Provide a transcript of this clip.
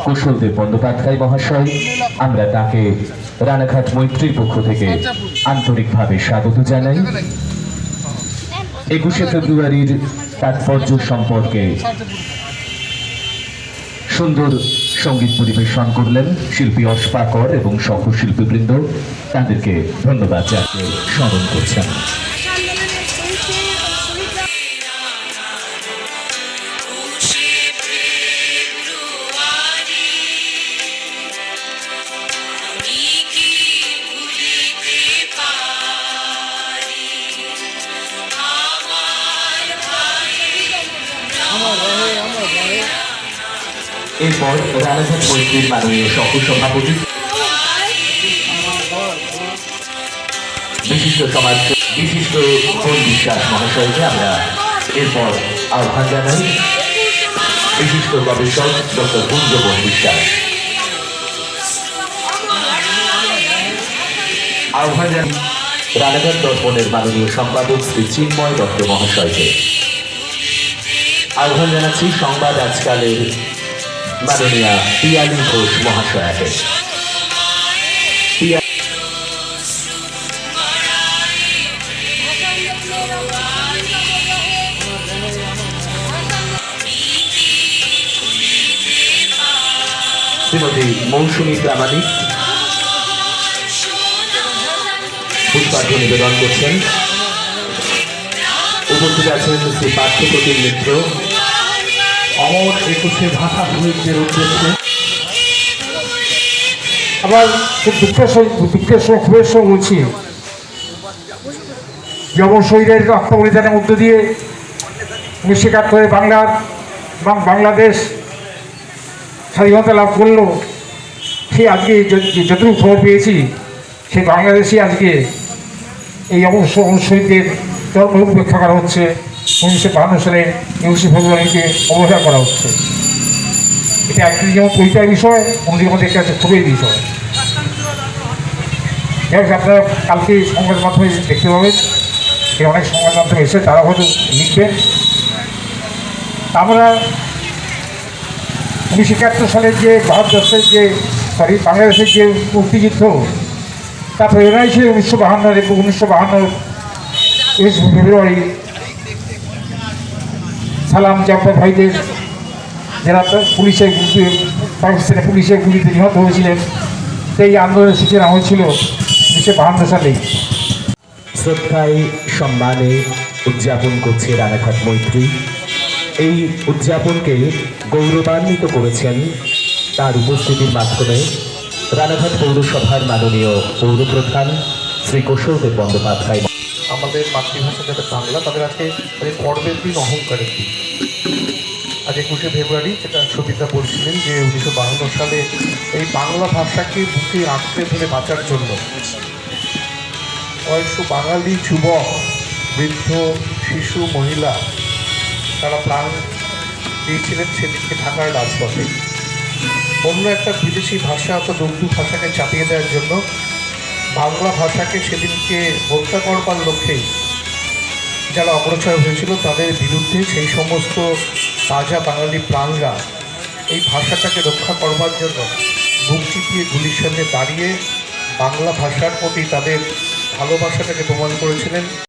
কুশলদেব বন্দ্যোপাধ্যায় মহাশয়, আমরা তাকে রানাঘাট মৈত্রীর পক্ষ থেকে আন্তরিকভাবে স্বাগত জানাই। 21শে ফেব্রুয়ারির তাৎপর্য সম্পর্কে সুন্দর সঙ্গীত পরিবেশন করলেন শিল্পী অস্পাকর এবং সহশিল্পীবৃন্দ। তাদেরকে ধন্যবাদ জানিয়ে স্মরণ করছেন। এরপর রানাঘাট মৈত্রীর মাননীয় সহসভাপতি বিশিষ্ট কোন বিশ্বাস মহাশয়কে আমরা এরপর আহ্বান জানাই। বিশিষ্ট গবেষক ডক্টর কুঞ্জবন বিশ্বাস আহ্বান জানাই। রানাঘাট দর্পণের মাননীয় সম্পাদক শ্রী চিন্ময় দত্ত মহাশয়কে আহ্বান জানাচ্ছি। সংবাদ আজকালের মাননীয়া পিয়ালি ঘোষ মহাশয়াকে শ্রীমতী মৌসুমী প্রামাণিক পুষ্পার্ঘ্য নিবেদন করছেন। উপস্থিত আছেন শ্রী পার্থপ্রতিম মিত্র অমর 21শে ভাষা শহীদদের উদ্দেশ্যে। আবার খুব দুঃখের ক্ষোভের সঙ্গে বলছি যে অমর শহীদের আত্মবলিদানের মধ্য দিয়ে 1971 বাংলার এবং বাংলাদেশ স্বাধীনতা লাভ করলো। সে আজকে যতটুকু খবর পেয়েছি সেই বাংলাদেশে আজকে এই অমর শহীদদের ধর্ম উপেক্ষা করা হচ্ছে। 1952 সালে 21শে ফেব্রুয়ারিকে অবহেলা করা হচ্ছে। এটা একদিকে যেমন পরিচয়ের বিষয়, অন্যদিকে আমাদের কাছে ক্ষোভের বিষয়। আপনারা কালকে সংবাদ মাধ্যমে দেখতে পাবেন, অনেক সংবাদ মাধ্যমে এসে তারা হয়তো লিখবেন। আমরা 1971 সালের যে ভারতবর্ষের বাংলাদেশের যে মুক্তিযুদ্ধ তা প্রেরণাই ছিল 1952 এবং 1952 21 ফেব্রুয়ারি সালাম জাফর ভাইদের যারা পাকিস্তানের পুলিশের গুলিতে নিহত হয়েছিলেন, সেই আন্দোলনের সূচনা হয়েছিল 1952 সালেই। শ্রদ্ধায় সম্মানে উদযাপন করছে রানাঘাট মৈত্রী। এই উদযাপনকে গৌরবান্বিত করেছেন তার উপস্থিতির মাধ্যমে রানাঘাট পৌরসভার মাননীয় পৌরপ্রধান শ্রী কুশলদেব বন্দ্যোপাধ্যায়। আমাদের মাতৃভাষা যাতে বাংলা, তাদের আজকে গর্বের দিন, অহংকারের দিন। আজ 21শে ফেব্রুয়ারি, যেটা সবিতা বলছিলেন যে 1952 সালে এই বাংলা ভাষাকে বুকে আঁকড়ে ধরে বাঁচার জন্য কয়েকশো বাঙালি যুবক, বৃদ্ধ, শিশু, মহিলা তারা প্রাণ দিয়েছিলেন সেদিনকে ঢাকার রাজপথে। অন্য একটা বিদেশি ভাষা অর্থাৎ উর্দু ভাষাকে চাপিয়ে দেওয়ার জন্য বাংলা ভাষাকে সেদিনকে হত্যা করবার লক্ষ্যেই যারা অগ্রসর হয়েছিল তাদের বিরুদ্ধে সেই সমস্ত তাজা বাঙালি প্রাণরা এই ভাষাটাকে রক্ষা করবার জন্য বুক চিপিয়ে গুলির সামনে দাঁড়িয়ে বাংলা ভাষার প্রতি তাদের ভালোবাসাটাকে প্রমাণ করেছিলেন।